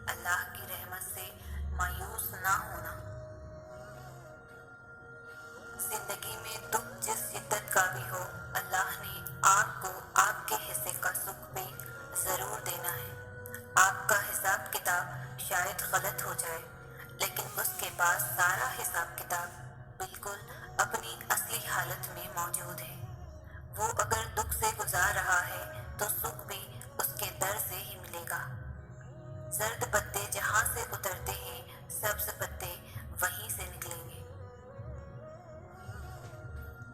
اللہ کی رحمت سے مایوس نہ ہونا۔ زندگی میں دکھ جس شدت کا بھی ہو، اللہ نے آپ کو آپ کے حصے کا سکھ بھی ضرور دینا ہے۔ آپ کا حساب کتاب شاید غلط ہو جائے، لیکن اس کے پاس سارا حساب کتاب بالکل اپنی اصلی حالت میں موجود ہے۔ وہ اگر دکھ سے گزار رہا ہے تو سکھ بھی اس کے در سے ہی ملے گا۔ زرد پتے جہاں سے اترتے ہیں، سبز پتے وہیں سے نکلیں گے۔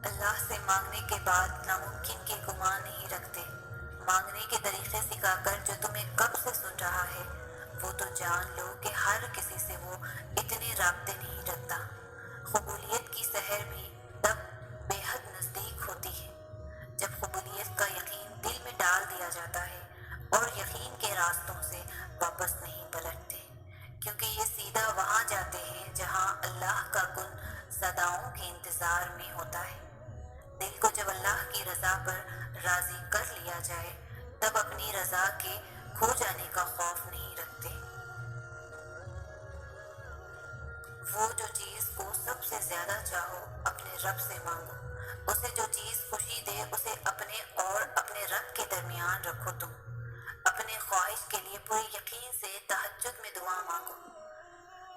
اللہ سے مانگنے کے بعد ناممکن کے گمان نہیں رکھتے۔ مانگنے کے طریقے سکھا کر جو تمہیں کب سے سن رہا ہے، وہ تو جان لو کہ ہر کسی سے وہ اتنے رابطے نہیں رکھتا۔ قبولیت کی سحر بھی تب بے حد نزدیک ہوتی ہے جب قبولیت کا یقین دل میں ڈال دیا جاتا ہے اور یقین کے راستوں سے واپس نہیں پلٹتے، کیونکہ یہ سیدھا وہاں جاتے ہیں جہاں اللہ کا کن صداؤں کے انتظار میں ہوتا ہے۔ دل کو جب اللہ کی رضا پر راضی کر لیا جائے، تب اپنی رضا کے کھو جانے کا خوف نہیں رکھتے۔ وہ جو چیز کو سب سے زیادہ چاہو اپنے رب سے مانگو، اسے جو چیز خوشی دے اسے اپنے اور اپنے رب کے درمیان رکھو۔ تم اپنے خواہش کے لیے پورے یقین سے تہجد میں دعا مانگو۔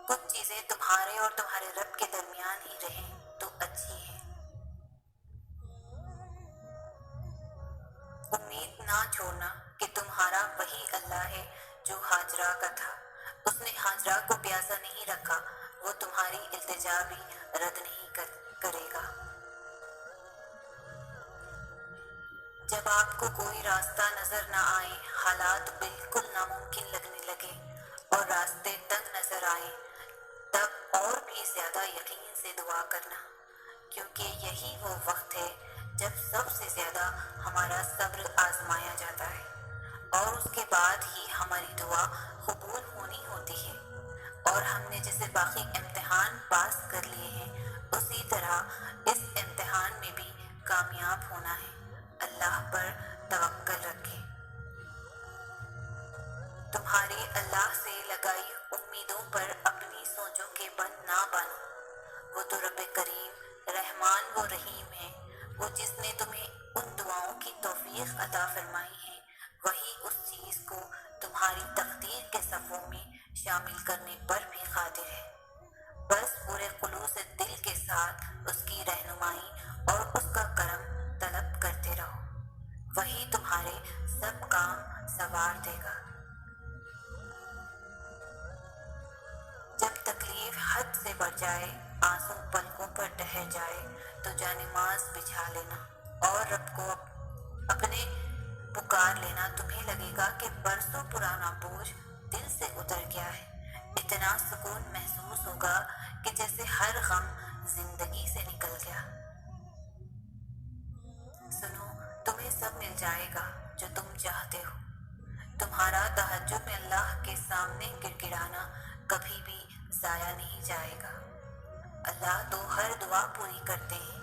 کچھ چیزیں تمہارے اور تمہارے رب کے درمیان ہی رہیں تو اچھی ہیں۔ امید نہ چھوڑنا کہ تمہارا وہی اللہ ہے جو ہاجرہ کا تھا۔ اس نے ہاجرہ کو پیاسا نہیں رکھا، وہ تمہاری التجا بھی رد نہیں کرے گا۔ جب آپ کو کوئی راستہ نظر نہ آئے، حالات بالکل ناممکن لگنے لگے اور راستے تنگ نظر آئے، تب اور بھی زیادہ یقین سے دعا کرنا، کیونکہ یہی وہ وقت ہے جب سب سے زیادہ ہمارا صبر آزمایا جاتا ہے، اور اس کے بعد ہی ہماری دعا قبول ہونی ہوتی ہے۔ اور ہم نے جیسے باقی امتحان پاس کر لیے ہیں، اسی طرح اس امتحان میں بھی کامیاب ہونا ہے۔ اللہ پر توکل رکھیں۔ تمہاری اللہ سے لگائی امیدوں پر اپنی سوچوں کے بند نہ بنو۔ وہ تو رب کریم، رحمان و رحیم ہے۔ وہ جس نے تمہیں ان دعاؤں کی توفیق عطا فرمائی ہے، وہی اس چیز کو تمہاری تقدیر کے صفوں میں شامل کرنے پر بھی قادر ہے۔ بس پورے خلوص دل کے ساتھ اس کی رہنمائی اور اس کا کرم طلب کرتے رہو، وہی تمہارے سب کام سنوار دے گا۔ جب تکلیف حد سے بڑھ جائے، آنسو پلکوں پر ٹھہر جائے، تو جانماز بچھا لینا اور رب کو اپنے پکار لینا۔ تمہیں لگے گا کہ برسوں پرانا بوجھ دل سے اتر گیا ہے۔ اتنا سکون محسوس ہوگا کہ جیسے ہر غم زندگی سے نکل گیا۔ سنو، تمہیں سب مل جائے گا جو تم چاہتے ہو۔ تمہارا تہجد میں اللہ کے سامنے گڑگڑانا کبھی بھی ضائع نہیں جائے گا۔ اللہ تو ہر دعا پوری کرتے ہیں،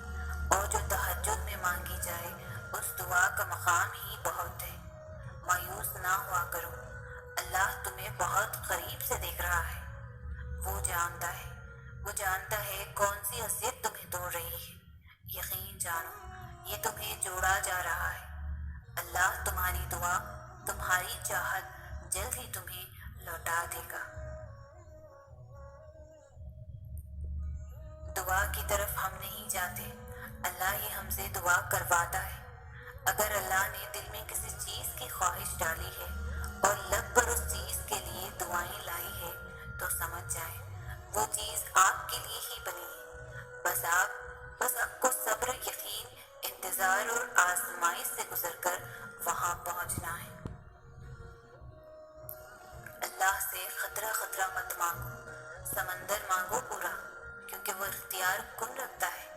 اور جو تہجد میں مانگی جائے اس دعا کا مقام ہی بہت ہے۔ مایوس نہ ہوا کرو، اللہ تمہیں بہت قریب سے دیکھ رہا ہے۔ وہ جانتا ہے کون سی اذیت تمہیں توڑ رہی ہے۔ یقین جانو، یہ تمہیں جوڑا جا رہا ہے۔ اللہ تمہاری دعا، تمہاری چاہت جلد ہی تمہیں لوٹا دے گا۔ دعا کی طرف ہم نہیں جاتے، اللہ ہی ہم سے دعا کرواتا ہے۔ اگر اللہ نے دل میں کسی چیز کی خواہش ڈالی ہے اور لب پر اس چیز کے لیے دعائیں لائی ہے، تو سمجھ جائیں وہ چیز آپ کے لیے ہی بنی ہے۔ بس آپ کو صبر، یقین، انتظار اور آزمائش سے گزر کر وہاں پہنچنا ہے۔ اللہ سے خطرہ خطرہ مت مانگو، سمندر مانگو پورا، کیونکہ وہ اختیار کن رکھتا ہے۔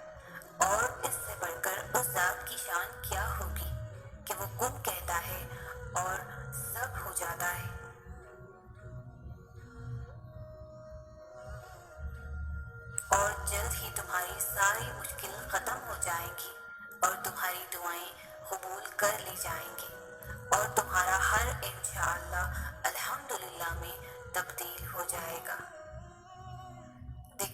اور اس سے بڑھ کر اس ذات کی شان کیا ہوگی کہ وہ کن کہتا ہے اور سب ہو جاتا ہے۔ اور جلد ہی تمہاری ساری مشکل ختم ہو جائیں گی اور تمہاری دعائیں قبول کر لی جائیں گی، اور تمہارا ہر انشاءاللہ الحمدللہ میں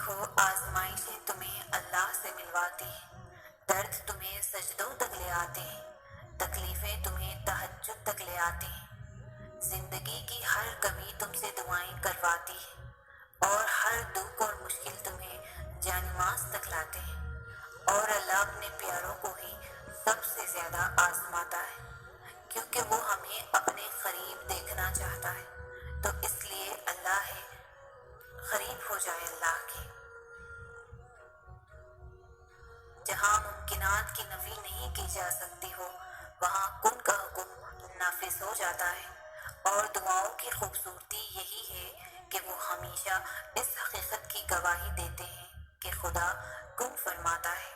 دیکھو آزمائشیں تمہیں اللہ سے ملواتی ہیں، درد تمہیں سجدوں تک لے آتے ہیں، تکلیفیں تمہیں تہجد تک لے آتی ہیں، زندگی کی ہر کمی تم سے دعائیں کرواتی ہے اور ہر دکھ اور مشکل تمہیں جانماز تک لاتے ہیں، اور اللہ اپنے پیاروں کو ہی سب سے زیادہ آزماتا ہے کیونکہ وہ ہمیں اپنے قریب دیکھنا چاہتا ہے، تو اس لیے اللہ ہے قریب ہو جائے اللہ کے۔ جہاں ممکنات کی نفی نہیں کی جا سکتی ہو وہاں کن کا حکم نافذ ہو جاتا ہے، اور دعاؤں کی خوبصورتی یہی ہے کہ وہ ہمیشہ اس حقیقت کی گواہی دیتے ہیں کہ خدا کن فرماتا ہے۔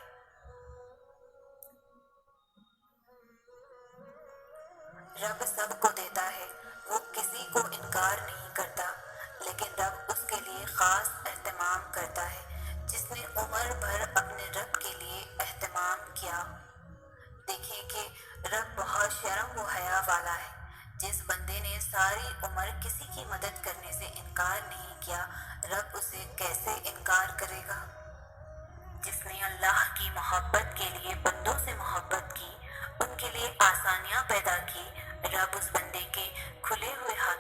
رب سب کو دیتا ہے، وہ کسی کو انکار نہیں کرتا، لیکن رب اس کے لیے خاص اہتمام کرتا ہے جس نے عمر بھر اپنے رب کے لیے اہتمام کیا۔ دیکھیں کہ رب بہت شرم و حیا والا ہے۔ جس بندے نے ساری عمر کسی کی مدد کرنے سے انکار نہیں کیا، رب اسے کیسے انکار کرے گا؟ جس نے اللہ کی محبت کے لیے بندوں سے محبت کی، ان کے لیے آسانیاں پیدا کی، رب اس بندے کے کھلے ہوئے ہاتھ